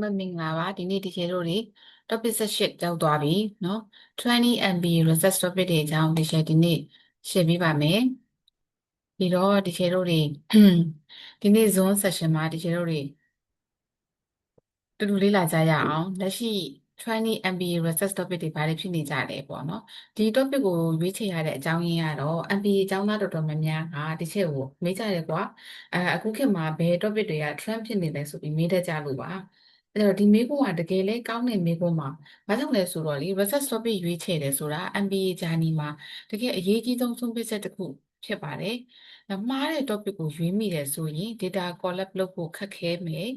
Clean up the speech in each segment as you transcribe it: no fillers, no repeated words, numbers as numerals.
မင်္ဂလာပါဒီနေ့ဒီကျေတို့တွေ topic 18ရောက်သွားပြီเนาะ20 MB research topic တွေအကြောင်းဒီကျေဒီနေ့ရှင်းပြပါမယ်ပြီးတော့ဒီကျေတို့တွေဒီနေ့ zone session မှာဒီကျေတို့တွေတူတူလေးလာကြရအောင်လက်ရှိ20 MBA research topic တွေဘာတွေဖြစ်နေကြလဲပေါ့နော်ဒီ topic ကိုရွေးချယ်ရတဲ့အကြောင်းရင်းကတော့ MBA အကြောင်းသားတော်တော်များများကဒီချက်ကိုမေးကြတယ်ကွာအခုခေတ်မှာဘယ် topic တွေက trend ဖြစ်နေလဲဆိုပြီးမေးတတ်ကြလို့ပါအဲ့တော့ဒီမေးခွန်းကတကယ်လဲကောင်းတဲ့မေးခွန်းမှာဘာကြောင့်လဲဆိုတော့လေ research topic ရွေးချယ်တယ်ဆိုတာ MBA journey မှာတကယ်အရေးကြီးဆုံးဆုံးဖြတ်ချက်တစ်ခုဖြစ်ပါတယ်မှားတဲ့ topic ကိုရွေးမိတယ်ဆိုရင် data collect လုပ်ဖို့ခက်ခဲမယ်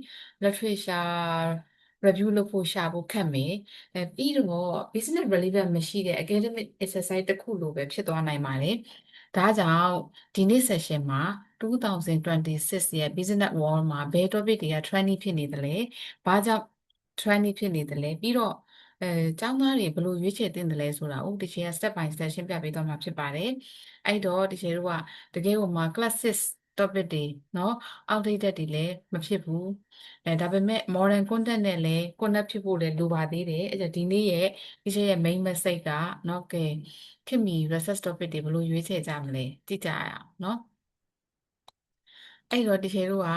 literature review လုပ်ဖို့ရှာဖို့ခက်မယ်ပြီးတော့ business relevant မရှိတဲ့ academic exercise တစ်ခုလိုပဲဖြစ်သွားနိုင်ပါတယ်ဒါကြောင့်ဒီနေ့ session မှာ2026ရဲ့ business world မှာဘယ် topic တွေက trending ဖြစ်နေသလဲဘာကြောင့် trending ဖြစ်နေသလဲပြီးတော့ကျောင်းသားတွေဘယ်လိုရွေးချယ်သင့်တယ်လဲဆိုတာကိုဒီချိန်က step by step ရှင်းပြပေးသွားမှာဖြစ်ပါတယ်အဲ့တော့ဒီချိန်တို့ကတကယ်ကိုမှ classes topic တွေเนาะ outdated တွေလည်းမဖြစ်ဘူးဒါပေမဲ့ modern content နဲ့လည်း connect ဖြစ်ဖို့လည်းလိုပါသေးတယ်အဲ့ဒါဒီနေ့ရဲ့ဒီချိန်ရဲ့ main message ကเนาะကဲခင်မီ research topic တွေဘယ်လိုရွေးချယ်ကြမလဲကြည့်ကြရအောင်เนาะအဲ့တော့ဒီချိန်တို့က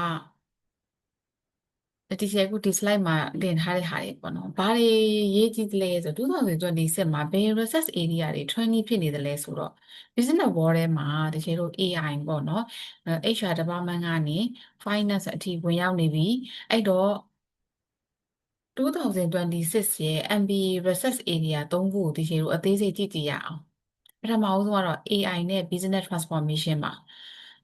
ဒီချက်ခုဒီ slide မှာတင်ထားတဲ့ဟာတွေပေါ့နော်။ဘာတွေရေးကြည့်သလဲဆို2026မှာဘယ် research area တွေ training ဖြစ်နေသလဲဆိုတော့ business world ထဲမှာတကယ်လို့ AI ပေါ့နော်။ HR department ကနေ finance အထိဝင်ရောက်နေပြီ။အဲ့တော့2026ရဲ့ MBA research area 3ခုကိုဒီကျေကိုအသေးစိတ်ကြည့်ကြည့်ရအောင်။ပထမဆုံးကတော့ AI နဲ့ business transformation ပါ။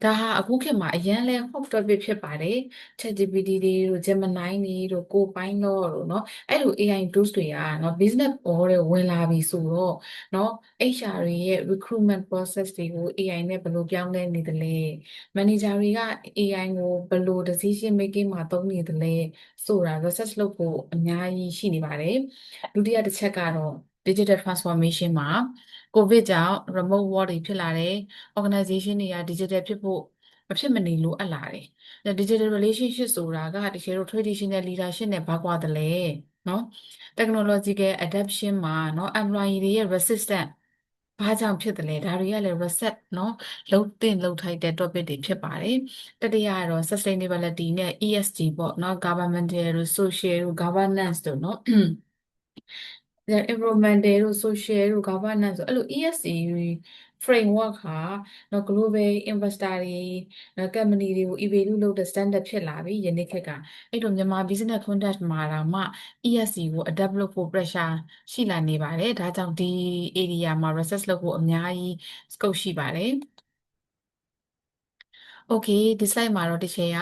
ဒါဟာအခုခေတ်မှာအရန်လဲ hot topic ဖြစ်ပါတယ်။ ChatGPT တွေတို့ Gemini တွေတို့ Copilot တို့เนาะအဲ့လို AI tools တွေကเนาะ business world တွေဝင်လာပြီဆိုတော့เนาะ HR တွေရဲ့ recruitment process တွေကို AI နဲ့ဘယ်လိုပြောင်းလဲနေသလဲ manager တွေက AI ကိုဘယ်လို decision making မှာသုံးနေသလဲဆိုတာ research လုပ်ဖို့အများကြီးရှိနေပါတယ်ဒုတိယတစ်ချက်ကတော့ digital transformation မှာ COVID ကြောင့် remote work တွေဖြစ်လာတယ် organization တွေက digital ဖြစ်ဖို့မဖြစ်မနေလိုအပ်လာတယ်။ digital relationship ဆိုတာကတကယ်လို့ traditional leadership နဲ့ဘာကွာတယ်လဲเนาะ technological adaptation မှာเนาะ employee တွေရဲ့ resistant ဘာကြောင့်ဖြစ်တယ်လဲဒါတွေကလည်း research เนาะလုံးတင်လုံးထိုက်တဲ့ topic တွေဖြစ်ပါတယ်တတိယကတော့ sustainability နဲ့ ESG ပေါ့เนาะ governmental တို့ social တို့ governance တို့เนาะenvironmental တို့ social တို့ governance တို့အဲ့လို ESG framework ဟာနော် global investor တွေ company တွေကို evaluate လုပ်တဲ့ standard ဖြစ်လာပြီယနေ့ခေတ်ကအဲ့တော့မြန်မာ business context မှာတော့မှ ESG ကို adapt လုပ်ဖို့ pressure ရှိလာနေပါတယ်ဒါကြောင့်ဒီ area မှာ research လုပ်ဖို့အများကြီး scope ရှိပါတယ်โอเคဒီ slide မှာတော့တစ်ချေက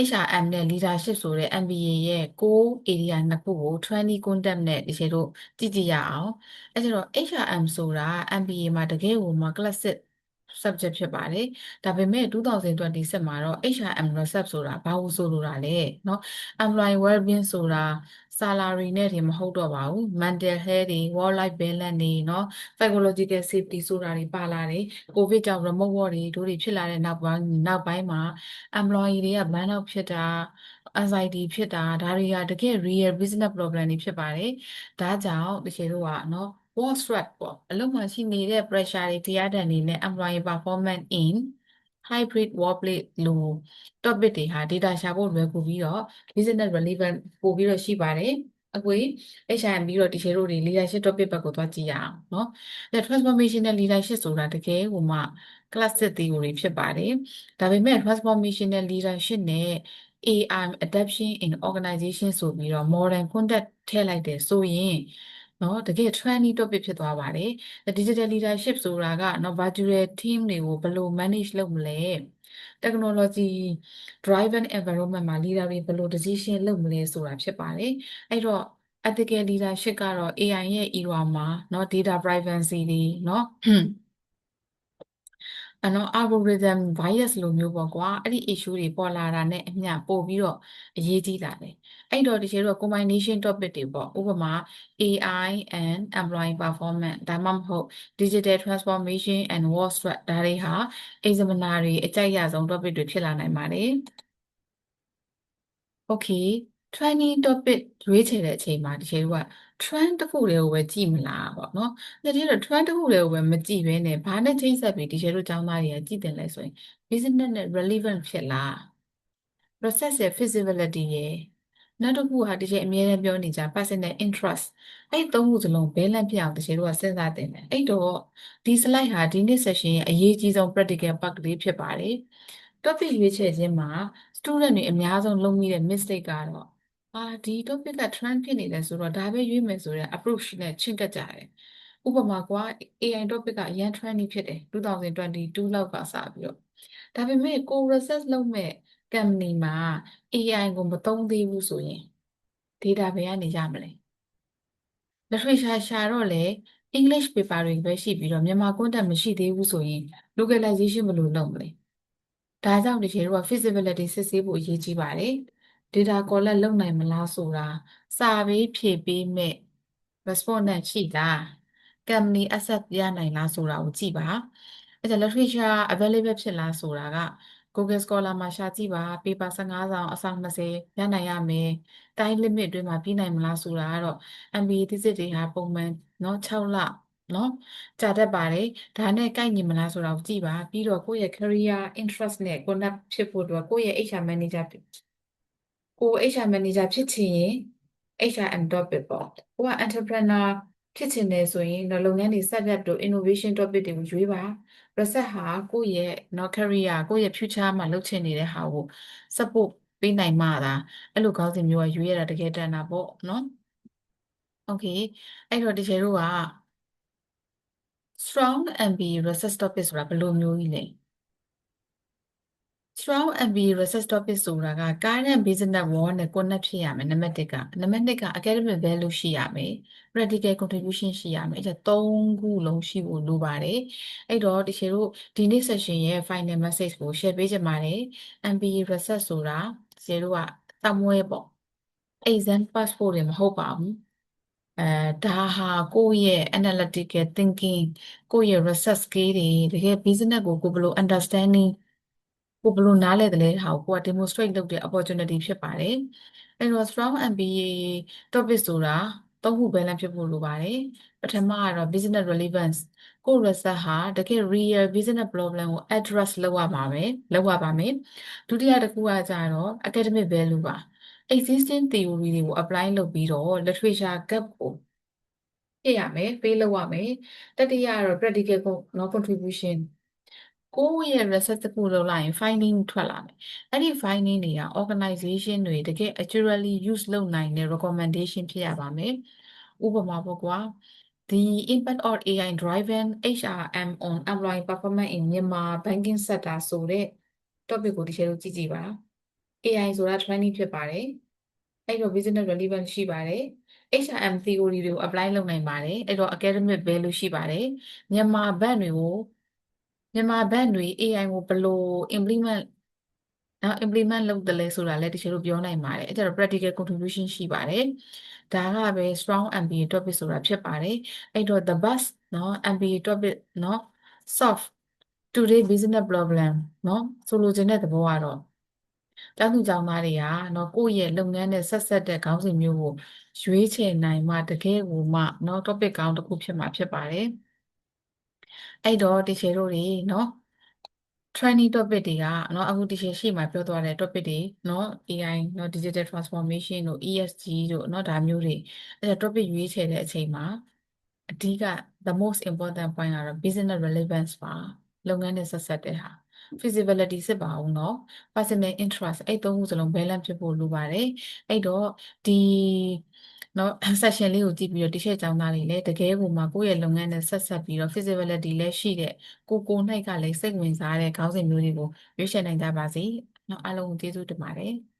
HRM နဲ့ leadership ဆိုတဲ့ MBA ရဲ့ core area နှစ်ခုကို 20 content နဲ့တစ်ချေတို့ကြည့်ကြည့်ရအောင်အဲကျတော့ HRM ဆိုတာ MBA မှာတကယ်ကိုမှ classic subject ဖြစ်ပါတယ်ဒါပေမဲ့2026မှာတော့ HRM research ဆိုတာဘာလို့ဆိုလိုတာလဲเนาะ employee well-being ဆိုတာ salary နဲ့တင်မဟုတ်တော့ပါဘူး mental health တွေ work life balance တွေเนาะ psychological safety ဆိုတာတွေပါလာတယ်ကိုဗစ်ကြောင့် remote work တွေတို့တွေဖြစ်လာတဲ့နောက်ပိုင်းမှာ employee တွေက burn out ဖြစ်တာ anxiety ဖြစ်တာဒါတွေကတကယ် real business problem တွေဖြစ်ပါတယ်ဒါကြောင့်တကယ်တော့เนาะ work stress ပေါ့အလုပ်မှာရှိနေတဲ့ pressure တွေတရားဒဏ်တွေနဲ့ employee performance in hybrid workplace လို့ topic တွေဟာ data ရှာဖို့လွယ်ကူပြီးတော့ business relevant ပို့ပြီးတော့ရှိပါတယ်အခု HRM ပြီးတော့ teacher တို့တွေ leadership topic ဘက်ကိုသွားကြည့်ရအောင်เนาะ transformational leadership ဆိုတာတကယ်ဟိုမှာ classic theory ဖြစ်ပါတယ်ဒါပေမဲ့ transformational leadership နဲ့ AI adaptation in organization ဆိုပြီးတော့ modern concept ထည့်လိုက်တယ်ဆိုရင်နော်တကယ် trendy topic ဖြစ်သွားပါတယ် digital leadership ဆိုတာကနော် virtual team တွေကိုဘယ်လို manage လုပ်မလဲ technology driven environment မှာ leader တွေဘယ်လို decision လုပ်မလဲဆိုတာဖြစ်ပါတယ်အဲ့တော့ ethical leadership ကတော့ AI ရဲ့ era မှာเนาะ data privacy တွေเนาะနော် algorithm bias လိုမျိုးပေါ့ကွာအဲ့ဒီ issue တွေပေါ်လာတာနဲ့အမျှပို့ပြီးတော့အရေးကြီးလာတယ်အဲ့တော့တကယ်တော့ combination topic တွေပေါ့ဥပမာ AI and employee performance ဒါမှမဟုတ် digital transformation and work stress ဒါတွေဟာ examiner တွေအကြိုက်ရဆုံး topic တွေဖြစ်လာနိုင်ပါတယ် Okay training topic ရွေးချယ်တဲ့အချိန်မှာတကယ်က trend တစ်ခုတည်းကိုပဲကြည့်မလားပေါ့နော်။တကယ်တော့ trend တစ်ခုတည်းကိုပဲမကြည့်ဘဲနဲ့ဘာနဲ့ချိတ်ဆက်ပြီးတကယ်လို့ကျောင်းသားတွေကကြည့်တယ်လဲဆိုရင် business နဲ့ relevant ဖြစ်လား process ရဲ့ feasibility ရဲ့နောက်တစ်ခုဟာတကယ်အများနဲ့ပြောနေကြ personal interest အဲ့သုံးခုစလုံး balance ဖြစ်အောင်တကယ်တို့ကစဉ်းစားတင်တယ်အဲ့တော့ဒီ slide ဟာဒီနေ့ session ရဲ့အရေးကြီးဆုံး practical part လေးဖြစ်ပါတယ် topic ရွေးချယ်ခြင်းမှာ student တွေအများဆုံးလုပ်မိတဲ့ mistake ကတော့ဒီ topic က trend ဖြစ်နေတယ်ဆိုတော့ဒါပဲရွေးမယ်ဆိုတဲ့ approach နဲ့ချင့်ကပ်ကြတယ်ဥပမာကွာ AI topic ကအရန် trendy ဖြစ်တယ်2022လောက်ကစပြီးတော့ဒါပေမဲ့ကို research လုပ်မဲ့ company မှာ AI ကိုမသုံးသေးဘူးဆိုရင် data ဘယ်ကနေရမလဲ literature ရှာတော့လေ English paper တွေပဲရှိပြီးတော့မြန်မာ content မရှိသေးဘူးဆိုရင် localization ဘယ်လိုလုပ်မလဲဒါကြောင့်ဒီကျေတို့က feasibility စစ်ဆေးဖို့အရေးကြီးပါတယ် data collect လုပ်နိုင်မလားဆိုတာစာပေးဖြည့်ပေးမဲ့ respondent ရှိလား company accept ရနိုင်လားဆိုတာကိုကြည့်ပါအဲ့ဒါ literature available ဖြစ်လားဆိုတာက Google Scholar မှာရှာကြည့်ပါ paper 15ဆောင်အဆောင်20ရနိုင်ရမယ် time limit အတွင်းမှာပြီးနိုင်မလားဆိုတာကတော့ MBA thesis တွေဟာပုံမှန်เนาะ6လเนาะကြာတတ်ပါတယ်ဒါနဲ့ကိုက်ညီမလားဆိုတာကိုကြည့်ပါပြီးတော့ကိုယ့်ရဲ့ career interest နဲ့ connect ဖြစ်ဖို့အတွက်ကိုယ့်ရဲ့ HR manager ကို HR manager ဖြစ်ချင်ရင် HRM topic ပေါ့ကိုက entrepreneur ဖြစ်ချင်တယ်ဆိုရင်တော့လုပ်ငန်းတွေ startup တို့ innovation topic တွေကိုရွေးပါ research ဟာကိုယ့်ရဲ့နော် career ကိုယ့်ရဲ့ future မှာလုပ်ချင်နေတဲ့ဟာကို support ပေးနိုင်မှသာအဲ့လိုခေါင်းစဉ်မျိုးကရွေးရတာတကယ်တန်တာပေါ့နော် okay အဲ့တော့တကယ်တို့က strong MBA research topic ဆိုတာဘယ်လိုမျိုးကြီးလဲ strong MBA research topic ဆိုတာက current business world နဲ့ connect ဖြစ်ရမယ်နံပါတ်1ကနံပါတ်2က academic value ရှိရမယ် practical contribution ရှိရမယ်အဲ့ဒါ3ခုလုံးရှိဖို့လိုပါတယ်အဲ့တော့တကယ်လို့ဒီနေ့ session ရဲ့ final message ကို share ပေးချင်ပါတယ် MBA research ဆိုတာတကယ်လို့ကတမွဲပေါ့ exam pass ဖို့လည်းမဟုတ်ပါဘူးဒါဟာကိုယ့်ရဲ့ analytical thinking ကိုယ့်ရဲ့ research skill တွေတကယ် business ကိုဘယ်လို understanding ကိုဘယ်လိုနားလဲတယ်လဲဟာကိုက demonstrate လုပ်တဲ့ opportunity ဖြစ်ပါတယ်အဲ့တော့ strong MBA topic ဆိုတာသုံးခု balance ဖြစ်ဖို့လိုပါတယ်ပထမကတော့ business relevance ကို research ဟာတကယ် real business problem ကို address လုပ်ရပါမယ်ဒုတိယတစ်ခုကကြတော့ academic value ပါ existing theory တွေကို apply လုပ်ပြီးတော့ literature gap ကိုဖြည့်ရမယ်ပေးလုပ်ရမယ်တတိယကတော့ practical နော် contribution ကိုယ့်ရဲ့ research တစ်ခုလုပ်လိုက်ရင် finding ထွက်လာတယ်အဲ့ဒီ finding တွေက organization တွေတကယ် actually use လုပ်နိုင်တဲ့ recommendation ဖြစ်ရပါမယ်ဥပမာပေါ့ကွာ The impact of AI driven HRM on employee performance in Myanmar banking sector ဆိုတဲ့ topic ကိုတစ်ချက်လို့ကြည့်ကြည့်ပါ AI ဆိုတာ training ဖြစ်ပါတယ်အဲ့တော့ business relevant ရှိပါတယ် HRM theory တွေကို apply လုပ်နိုင်ပါတယ်အဲ့တော့ academic value ရှိပါတယ်မြန်မာဘဏ်တွေ AI ကိုဘယ်လို implement လုပ်တယ်လဲဆိုတာလည်းတချို့ပြောနိုင်ပါတယ်အဲ့ဒါတော့ practical contribution ရှိပါတယ်ဒါကပဲ strong MBA topic ဆိုတာဖြစ်ပါတယ်အဲ့တော့ the bus เนาะ MBA topic เนาะ solve today business problem เนาะဆိုလိုချင်တဲ့သဘောကတော့ကျောင်းသူကျောင်းသားတွေကเนาะကိုယ့်ရဲ့လုပ်ငန်းနဲ့ဆက်ဆက်တဲ့ခေါင်းစဉ်မျိုးကိုရွေးချယ်နိုင်မှတကယ်ကိုမှเนาะ topic ကောင်းတစ်ခုဖြစ်မှာဖြစ်ပါတယ်အဲ့တော့တချို့တို့တွေเนาะ training topic တွေကเนาะအခုဒီရှေ့ရှေ့မှာပြောသွားတဲ့ topic တွေเนาะ AI เนาะ digital transformation တို့ ESG တို့เนาะဒါမျိုးတွေအဲ့ဒါ topic ရွေးချယ်တဲ့အချိန်မှာအဓိက the most important point ကတော့ business relevance ပါလုပ်ငန်းနဲ့ဆက်ဆက်တဲ့ဟာ feasibility စစ်ပါအောင်เนาะ personal interest အဲ့သုံးခုစလုံး balance ဖြစ်ဖို့လိုပါတယ်အဲ့တော့ဒီเนาะ session လေးကိုကြည့်ပြီးတော့တချို့ကျောင်းသားတွေလည်းတကယ်ကိုမှကိုယ့်ရဲ့လုပ်ငန်းနဲ့ဆက်ဆက်ပြီးတော့ feasibility လည်းရှိတဲ့ကို၌ကလည်းစိတ်ဝင်စားတဲ့ခေါင်းစဉ်မျိုးတွေကိုရွေးချယ်နိုင်ကြပါစေเนาะအားလုံးကိုကျေးဇူးတင်ပါတယ်